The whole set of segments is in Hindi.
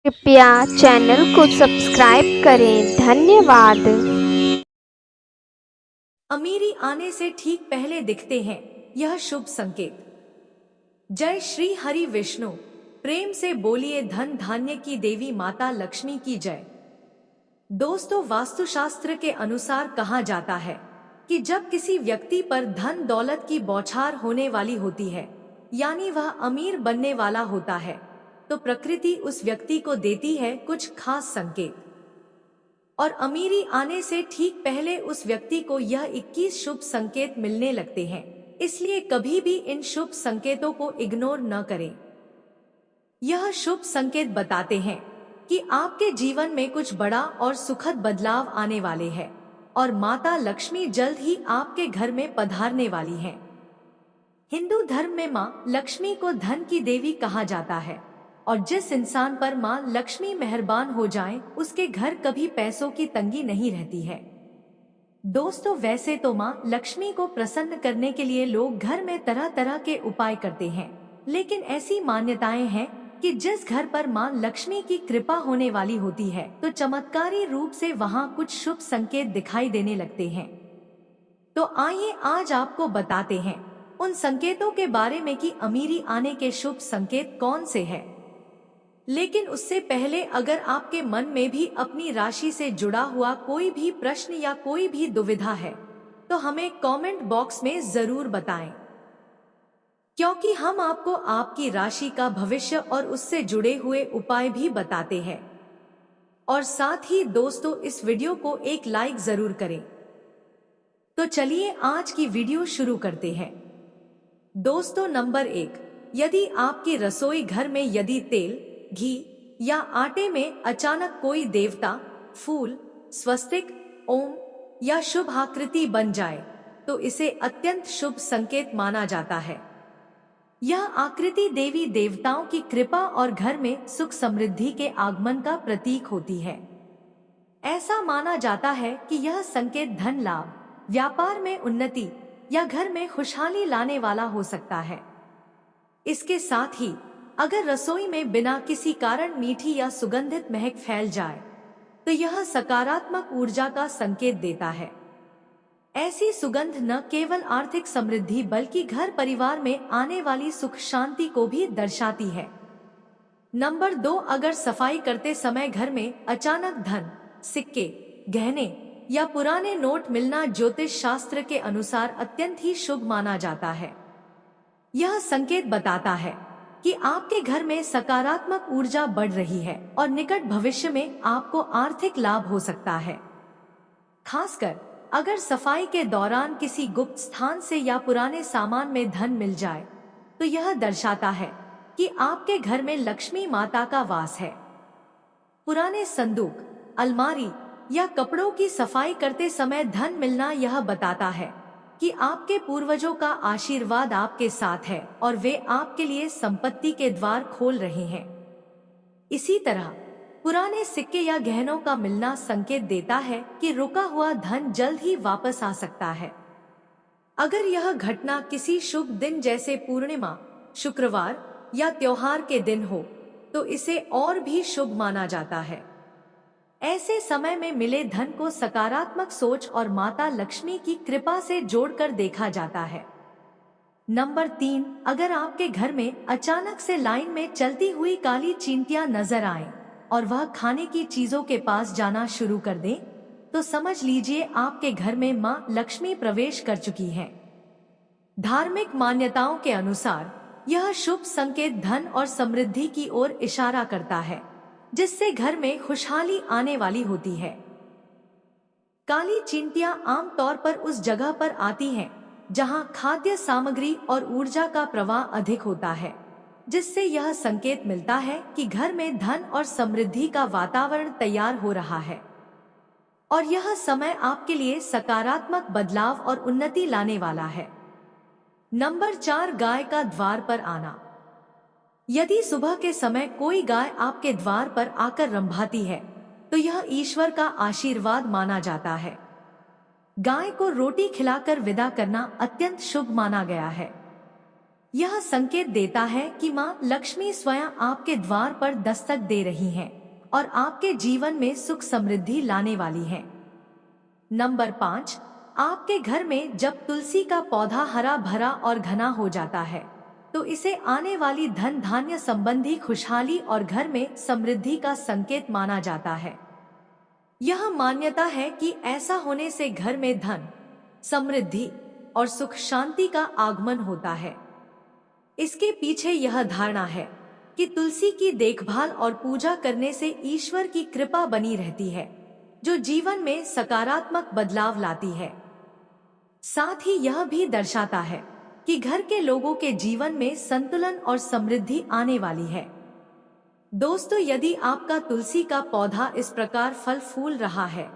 कृपया चैनल को सब्सक्राइब करें। धन्यवाद। अमीरी आने से ठीक पहले दिखते हैं यह शुभ संकेत। जय श्री हरि विष्णु। प्रेम से बोलिए धन धान्य की देवी माता लक्ष्मी की जय। दोस्तों, वास्तुशास्त्र के अनुसार कहा जाता है कि जब किसी व्यक्ति पर धन दौलत की बौछार होने वाली होती है, यानी वह अमीर बनने वाला होता है, तो प्रकृति उस व्यक्ति को देती है कुछ खास संकेत। और अमीरी आने से ठीक पहले उस व्यक्ति को यह 21 शुभ संकेत मिलने लगते हैं। इसलिए कभी भी इन शुभ संकेतों को इग्नोर न करें। यह शुभ संकेत बताते हैं कि आपके जीवन में कुछ बड़ा और सुखद बदलाव आने वाले हैं और माता लक्ष्मी जल्द ही आपके घर में पधारने वाली हैं। हिंदू धर्म में मां लक्ष्मी को धन की देवी कहा जाता है और जिस इंसान पर मां लक्ष्मी मेहरबान हो जाए उसके घर कभी पैसों की तंगी नहीं रहती है। दोस्तों, वैसे तो मां लक्ष्मी को प्रसन्न करने के लिए लोग घर में तरह तरह के उपाय करते हैं, लेकिन ऐसी मान्यताएं हैं कि जिस घर पर मां लक्ष्मी की कृपा होने वाली होती है तो चमत्कारी रूप से वहां कुछ शुभ संकेत दिखाई देने लगते हैं। तो आइए आज आपको बताते हैं उन संकेतों के बारे में कि अमीरी आने के शुभ संकेत कौन से हैं। लेकिन उससे पहले अगर आपके मन में भी अपनी राशि से जुड़ा हुआ कोई भी प्रश्न या कोई भी दुविधा है तो हमें कमेंट बॉक्स में जरूर बताएं, क्योंकि हम आपको आपकी राशि का भविष्य और उससे जुड़े हुए उपाय भी बताते हैं। और साथ ही दोस्तों, इस वीडियो को एक लाइक जरूर करें। तो चलिए आज की वीडियो शुरू करते हैं। दोस्तों, नंबर 1, यदि आपकी रसोई घर में यदि तेल, घी या आटे में अचानक कोई देवता, फूल, स्वस्तिक, ओम या शुभ आकृति बन जाए तो इसे अत्यंत शुभ संकेत माना जाता है। यह आकृति देवी देवताओं की कृपा और घर में सुख समृद्धि के आगमन का प्रतीक होती है। ऐसा माना जाता है कि यह संकेत धन लाभ, व्यापार में उन्नति या घर में खुशहाली लाने वाला हो सकता है। इसके साथ ही अगर रसोई में बिना किसी कारण मीठी या सुगंधित महक फैल जाए तो यह सकारात्मक ऊर्जा का संकेत देता है। ऐसी सुगंध न केवल आर्थिक समृद्धि बल्कि घर परिवार में आने वाली सुख शांति को भी दर्शाती है। नंबर 2, अगर सफाई करते समय घर में अचानक धन, सिक्के, गहने या पुराने नोट मिलना ज्योतिष शास्त्र के अनुसार अत्यंत ही शुभ माना जाता है। यह संकेत बताता है कि आपके घर में सकारात्मक ऊर्जा बढ़ रही है और निकट भविष्य में आपको आर्थिक लाभ हो सकता है। खासकर अगर सफाई के दौरान किसी गुप्त स्थान से या पुराने सामान में धन मिल जाए तो यह दर्शाता है कि आपके घर में लक्ष्मी माता का वास है। पुराने संदूक, अलमारी या कपड़ों की सफाई करते समय धन मिलना यह बताता है कि आपके पूर्वजों का आशीर्वाद आपके साथ है और वे आपके लिए संपत्ति के द्वार खोल रहे हैं। इसी तरह पुराने सिक्के या गहनों का मिलना संकेत देता है कि रुका हुआ धन जल्द ही वापस आ सकता है। अगर यह घटना किसी शुभ दिन जैसे पूर्णिमा, शुक्रवार या त्योहार के दिन हो तो इसे और भी शुभ माना जाता है। ऐसे समय में मिले धन को सकारात्मक सोच और माता लक्ष्मी की कृपा से जोड़कर देखा जाता है। नंबर 3, अगर आपके घर में अचानक से लाइन में चलती हुई काली चींटियां नजर आएं और वह खाने की चीजों के पास जाना शुरू कर दें, तो समझ लीजिए आपके घर में मां लक्ष्मी प्रवेश कर चुकी हैं। धार्मिक मान्यताओं के अनुसार यह शुभ संकेत धन और समृद्धि की ओर इशारा करता है, जिससे घर में खुशहाली आने वाली होती है। काली चींटियां आमतौर पर उस जगह पर आती हैं जहां खाद्य सामग्री और ऊर्जा का प्रवाह अधिक होता है, जिससे यह संकेत मिलता है कि घर में धन और समृद्धि का वातावरण तैयार हो रहा है और यह समय आपके लिए सकारात्मक बदलाव और उन्नति लाने वाला है। नंबर 4, गाय का द्वार पर आना। यदि सुबह के समय कोई गाय आपके द्वार पर आकर रंभाती है तो यह ईश्वर का आशीर्वाद माना जाता है। गाय को रोटी खिलाकर विदा करना अत्यंत शुभ माना गया है। यह संकेत देता है कि माँ लक्ष्मी स्वयं आपके द्वार पर दस्तक दे रही हैं और आपके जीवन में सुख समृद्धि लाने वाली हैं। नंबर 5, आपके घर में जब तुलसी का पौधा हरा भरा और घना हो जाता है तो इसे आने वाली धन धान्य संबंधी खुशहाली और घर में समृद्धि का संकेत माना जाता है। यह मान्यता है कि ऐसा होने से घर में धन, समृद्धि और सुख शांति का आगमन होता है। इसके पीछे यह धारणा है कि तुलसी की देखभाल और पूजा करने से ईश्वर की कृपा बनी रहती है, जो जीवन में सकारात्मक बदलाव लाती है। साथ ही यह भी दर्शाता है कि घर के लोगों के जीवन में संतुलन और समृद्धि आने वाली है। दोस्तों, यदि आपका तुलसी का पौधा इस प्रकार फल फूल रहा है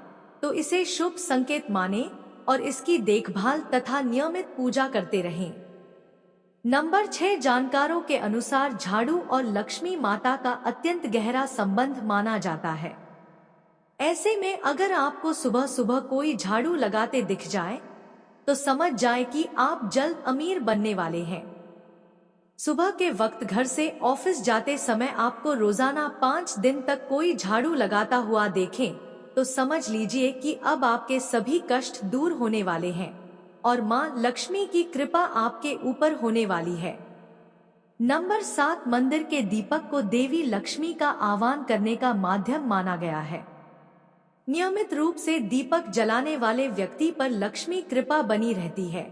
तो इसे शुभ संकेत माने और इसकी देखभाल तथा नियमित पूजा करते रहें। नंबर 6, जानकारों के अनुसार झाड़ू और लक्ष्मी माता का अत्यंत गहरा संबंध माना जाता है। ऐसे में अगर आपको सुबह सुबह कोई झाड़ू लगाते दिख जाए तो समझ जाए कि आप जल्द अमीर बनने वाले हैं। सुबह के वक्त घर से ऑफिस जाते समय आपको रोजाना 5 दिन तक कोई झाड़ू लगाता हुआ देखें तो समझ लीजिए कि अब आपके सभी कष्ट दूर होने वाले हैं और माँ लक्ष्मी की कृपा आपके ऊपर होने वाली है। नंबर 7, मंदिर के दीपक को देवी लक्ष्मी का आह्वान करने का माध्यम माना गया है। नियमित रूप से दीपक जलाने वाले व्यक्ति पर लक्ष्मी कृपा बनी रहती है।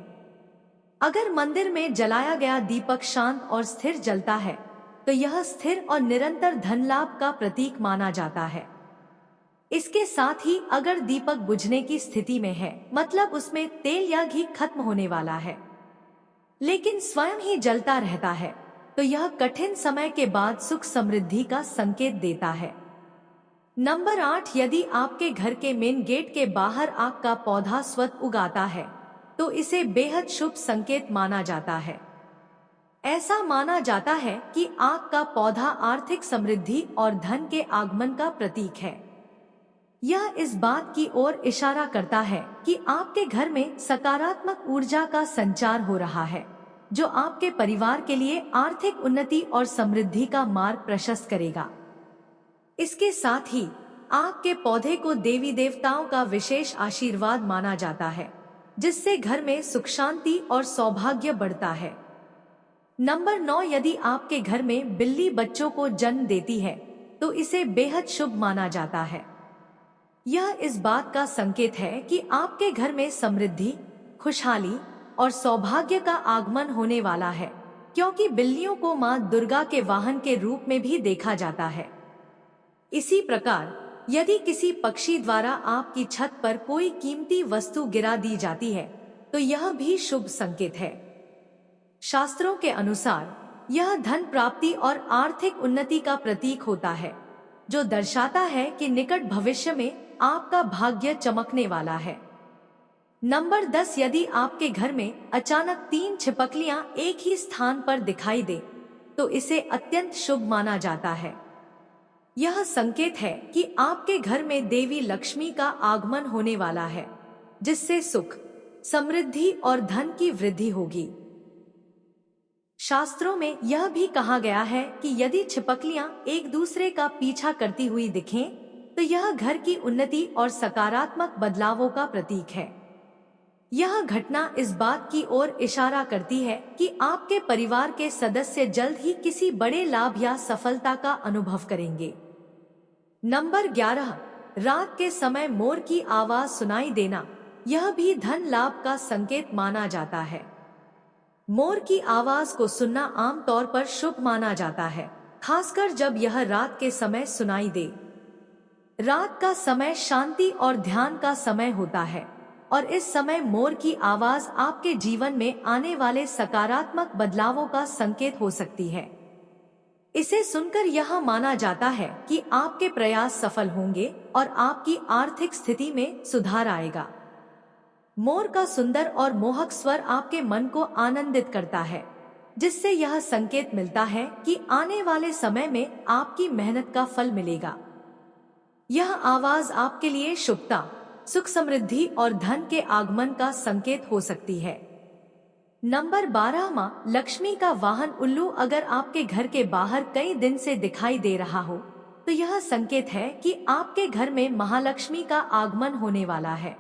अगर मंदिर में जलाया गया दीपक शांत और स्थिर जलता है तो यह स्थिर और निरंतर धन लाभ का प्रतीक माना जाता है। इसके साथ ही अगर दीपक बुझने की स्थिति में है, मतलब उसमें तेल या घी खत्म होने वाला है, लेकिन स्वयं ही जलता रहता है, तो यह कठिन समय के बाद सुख समृद्धि का संकेत देता है। नंबर 8, यदि आपके घर के मेन गेट के बाहर आग का पौधा स्वतः उगाता है तो इसे बेहद शुभ संकेत माना जाता है। ऐसा माना जाता है कि आग का पौधा आर्थिक समृद्धि और धन के आगमन का प्रतीक है। यह इस बात की ओर इशारा करता है कि आपके घर में सकारात्मक ऊर्जा का संचार हो रहा है, जो आपके परिवार के लिए आर्थिक उन्नति और समृद्धि का मार्ग प्रशस्त करेगा। इसके साथ ही आग के पौधे को देवी देवताओं का विशेष आशीर्वाद माना जाता है, जिससे घर में सुख शांति और सौभाग्य बढ़ता है। नंबर 9, यदि आपके घर में बिल्ली बच्चों को जन्म देती है तो इसे बेहद शुभ माना जाता है। यह इस बात का संकेत है कि आपके घर में समृद्धि, खुशहाली और सौभाग्य का आगमन होने वाला है, क्योंकि बिल्लियों को मां दुर्गा के वाहन के रूप में भी देखा जाता है। इसी प्रकार यदि किसी पक्षी द्वारा आपकी छत पर कोई कीमती वस्तु गिरा दी जाती है तो यह भी शुभ संकेत है। शास्त्रों के अनुसार यह धन प्राप्ति और आर्थिक उन्नति का प्रतीक होता है, जो दर्शाता है कि निकट भविष्य में आपका भाग्य चमकने वाला है। नंबर 10, यदि आपके घर में अचानक 3 छिपकलियां एक ही स्थान पर दिखाई दे तो इसे अत्यंत शुभ माना जाता है। यह संकेत है कि आपके घर में देवी लक्ष्मी का आगमन होने वाला है, जिससे सुख, समृद्धि और धन की वृद्धि होगी। शास्त्रों में यह भी कहा गया है कि यदि छिपकलियां एक दूसरे का पीछा करती हुई दिखें तो यह घर की उन्नति और सकारात्मक बदलावों का प्रतीक है। यह घटना इस बात की ओर इशारा करती है कि आपके परिवार के सदस्य जल्द ही किसी बड़े लाभ या सफलता का अनुभव करेंगे। नंबर 11, रात के समय मोर की आवाज सुनाई देना, यह भी धन लाभ का संकेत माना जाता है। मोर की आवाज को सुनना आमतौर पर शुभ माना जाता है, खासकर जब यह रात के समय सुनाई दे। रात का समय शांति और ध्यान का समय होता है और इस समय मोर की आवाज आपके जीवन में आने वाले सकारात्मक बदलावों का संकेत हो सकती है। इसे सुनकर यह माना जाता है कि आपके प्रयास सफल होंगे और आपकी आर्थिक स्थिति में सुधार आएगा। मोर का सुंदर और मोहक स्वर आपके मन को आनंदित करता है, जिससे यह संकेत मिलता है कि आने वाले समय में आपकी मेहनत का फल मिलेगा। यह आवाज आपके लिए शुभता, सुख समृद्धि और धन के आगमन का संकेत हो सकती है। नंबर 12, माँ लक्ष्मी का वाहन उल्लू अगर आपके घर के बाहर कई दिन से दिखाई दे रहा हो तो यह संकेत है कि आपके घर में महालक्ष्मी का आगमन होने वाला है।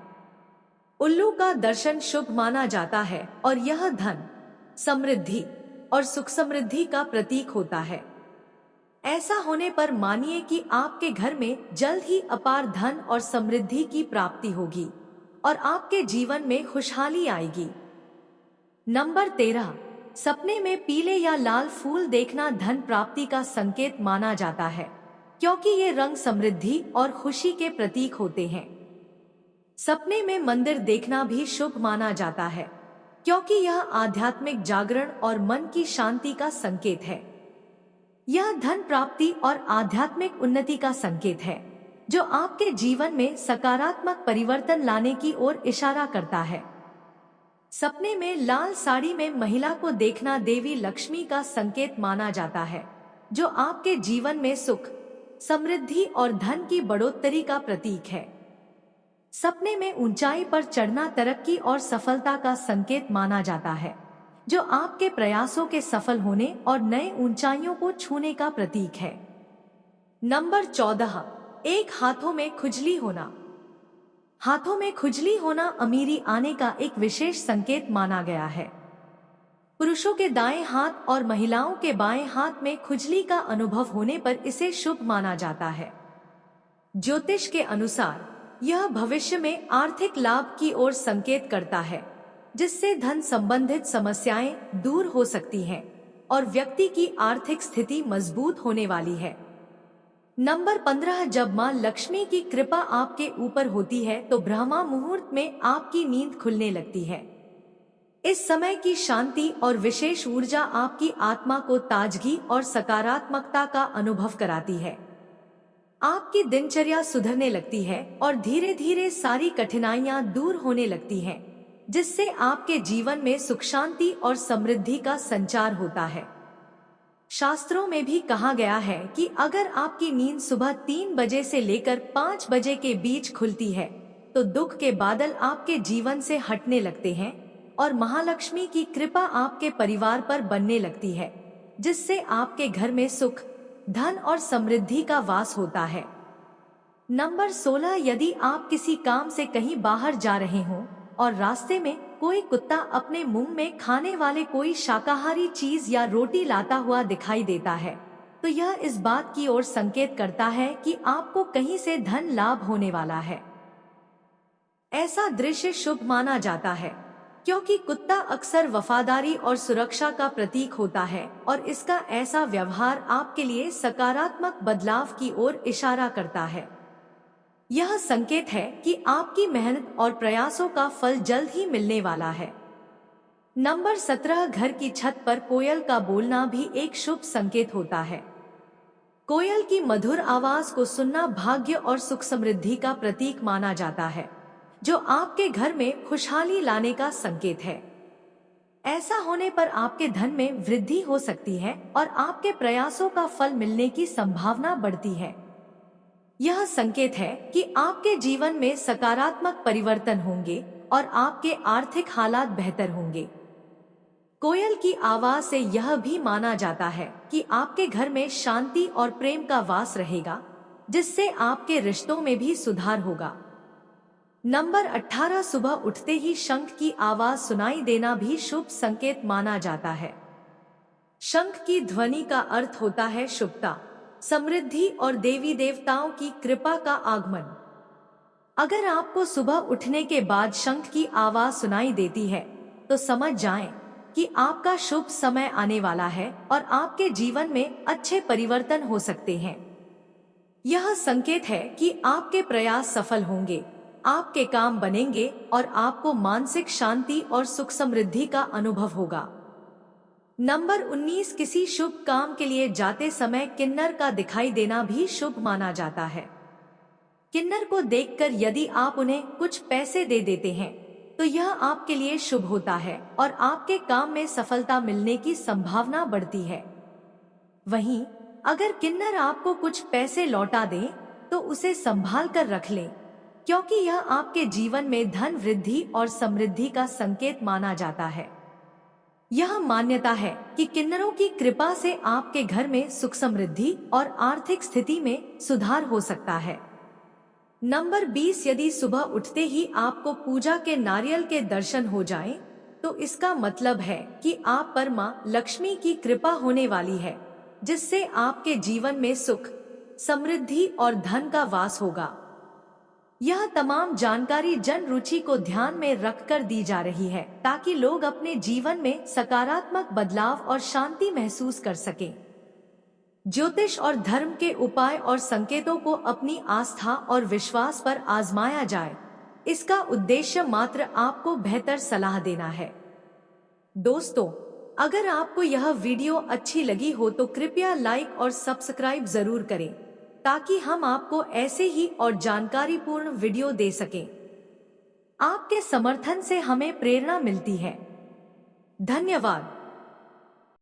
उल्लू का दर्शन शुभ माना जाता है और यह धन, समृद्धि और सुख समृद्धि का प्रतीक होता है। ऐसा होने पर मानिए कि आपके घर में जल्द ही अपार धन और समृद्धि की प्राप्ति होगी और आपके जीवन में खुशहाली आएगी। नंबर 13, सपने में पीले या लाल फूल देखना धन प्राप्ति का संकेत माना जाता है, क्योंकि ये रंग समृद्धि और खुशी के प्रतीक होते हैं। सपने में मंदिर देखना भी शुभ माना जाता है, क्योंकि यह आध्यात्मिक जागरण और मन की शांति का संकेत है। यह धन प्राप्ति और आध्यात्मिक उन्नति का संकेत है, जो आपके जीवन में सकारात्मक परिवर्तन लाने की ओर इशारा करता है। सपने में लाल साड़ी में महिला को देखना देवी लक्ष्मी का संकेत माना जाता है, जो आपके जीवन में सुख, समृद्धि और धन की बढ़ोतरी का प्रतीक है। सपने में ऊंचाई पर चढ़ना तरक्की और सफलता का संकेत माना जाता है, जो आपके प्रयासों के सफल होने और नए ऊंचाइयों को छूने का प्रतीक है। नंबर 14, एक हाथों में खुजली होना। हाथों में खुजली होना अमीरी आने का एक विशेष संकेत माना गया है। पुरुषों के दाएं हाथ और महिलाओं के बाएं हाथ में खुजली का अनुभव होने पर इसे शुभ माना जाता है। ज्योतिष के अनुसार यह भविष्य में आर्थिक लाभ की ओर संकेत करता है, जिससे धन संबंधित समस्याएं दूर हो सकती हैं और व्यक्ति की आर्थिक स्थिति मजबूत होने वाली है। नंबर 15, जब मां लक्ष्मी की कृपा आपके ऊपर होती है तो ब्रह्मा मुहूर्त में आपकी नींद खुलने लगती है। इस समय की शांति और विशेष ऊर्जा आपकी आत्मा को ताजगी और सकारात्मकता का अनुभव कराती है। आपकी दिनचर्या सुधरने लगती है और धीरे धीरे सारी कठिनाइयां दूर होने लगती हैं, जिससे आपके जीवन में सुख शांति और समृद्धि का संचार होता है। शास्त्रों में भी कहा गया है कि अगर आपकी नींद सुबह 3 बजे से लेकर 5 बजे के बीच खुलती है तो दुख के बादल आपके जीवन से हटने लगते हैं और महालक्ष्मी की कृपा आपके परिवार पर बनने लगती है, जिससे आपके घर में सुख, धन और समृद्धि का वास होता है। नंबर 16, यदि आप किसी काम से कहीं बाहर जा रहे हों और रास्ते में कोई कुत्ता अपने मुंह में खाने वाले कोई शाकाहारी चीज या रोटी लाता हुआ दिखाई देता है तो यह इस बात की ओर संकेत करता है कि आपको कहीं से धन लाभ होने वाला है। ऐसा दृश्य शुभ माना जाता है, क्योंकि कुत्ता अक्सर वफादारी और सुरक्षा का प्रतीक होता है और इसका ऐसा व्यवहार आपके लिए सकारात्मक बदलाव की ओर इशारा करता है। यह संकेत है कि आपकी मेहनत और प्रयासों का फल जल्द ही मिलने वाला है। नंबर 17, घर की छत पर कोयल का बोलना भी एक शुभ संकेत होता है। कोयल की मधुर आवाज को सुनना भाग्य और सुख समृद्धि का प्रतीक माना जाता है, जो आपके घर में खुशहाली लाने का संकेत है। ऐसा होने पर आपके धन में वृद्धि हो सकती है और आपके प्रयासों का फल मिलने की संभावना बढ़ती है। यह संकेत है कि आपके जीवन में सकारात्मक परिवर्तन होंगे और आपके आर्थिक हालात बेहतर होंगे। कोयल की आवाज से यह भी माना जाता है कि आपके घर में शांति और प्रेम का वास रहेगा, जिससे आपके रिश्तों में भी सुधार होगा। नंबर 18, सुबह उठते ही शंख की आवाज सुनाई देना भी शुभ संकेत माना जाता है। शंख की ध्वनि का अर्थ होता है शुभता, समृद्धि और देवी देवताओं की कृपा का आगमन। अगर आपको सुबह उठने के बाद शंख की आवाज सुनाई देती है तो समझ जाएं कि आपका शुभ समय आने वाला है और आपके जीवन में अच्छे परिवर्तन हो सकते हैं। यह संकेत है कि आपके प्रयास सफल होंगे, आपके काम बनेंगे और आपको मानसिक शांति और सुख समृद्धि का अनुभव होगा। नंबर 19, किसी शुभ काम के लिए जाते समय किन्नर का दिखाई देना भी शुभ माना जाता है। किन्नर को देखकर यदि आप उन्हें कुछ पैसे दे देते हैं तो यह आपके लिए शुभ होता है और आपके काम में सफलता मिलने की संभावना बढ़ती है। वहीं अगर किन्नर आपको कुछ पैसे लौटा दें तो उसे संभाल कर रख लें, क्योंकि यह आपके जीवन में धन वृद्धि और समृद्धि का संकेत माना जाता है। यह मान्यता है कि किन्नरों की कृपा से आपके घर में सुख समृद्धि और आर्थिक स्थिति में सुधार हो सकता है। नंबर 20, यदि सुबह उठते ही आपको पूजा के नारियल के दर्शन हो जाएं, तो इसका मतलब है कि आप पर मां लक्ष्मी की कृपा होने वाली है, जिससे आपके जीवन में सुख, समृद्धि और धन का वास होगा। यह तमाम जानकारी जन रुचि को ध्यान में रखकर दी जा रही है, ताकि लोग अपने जीवन में सकारात्मक बदलाव और शांति महसूस कर सकें। ज्योतिष और धर्म के उपाय और संकेतों को अपनी आस्था और विश्वास पर आजमाया जाए। इसका उद्देश्य मात्र आपको बेहतर सलाह देना है। दोस्तों, अगर आपको यह वीडियो अच्छी लगी हो तो कृपया लाइक और सब्सक्राइब जरूर करें, ताकि हम आपको ऐसे ही और जानकारीपूर्ण वीडियो दे सकें। आपके समर्थन से हमें प्रेरणा मिलती है। धन्यवाद।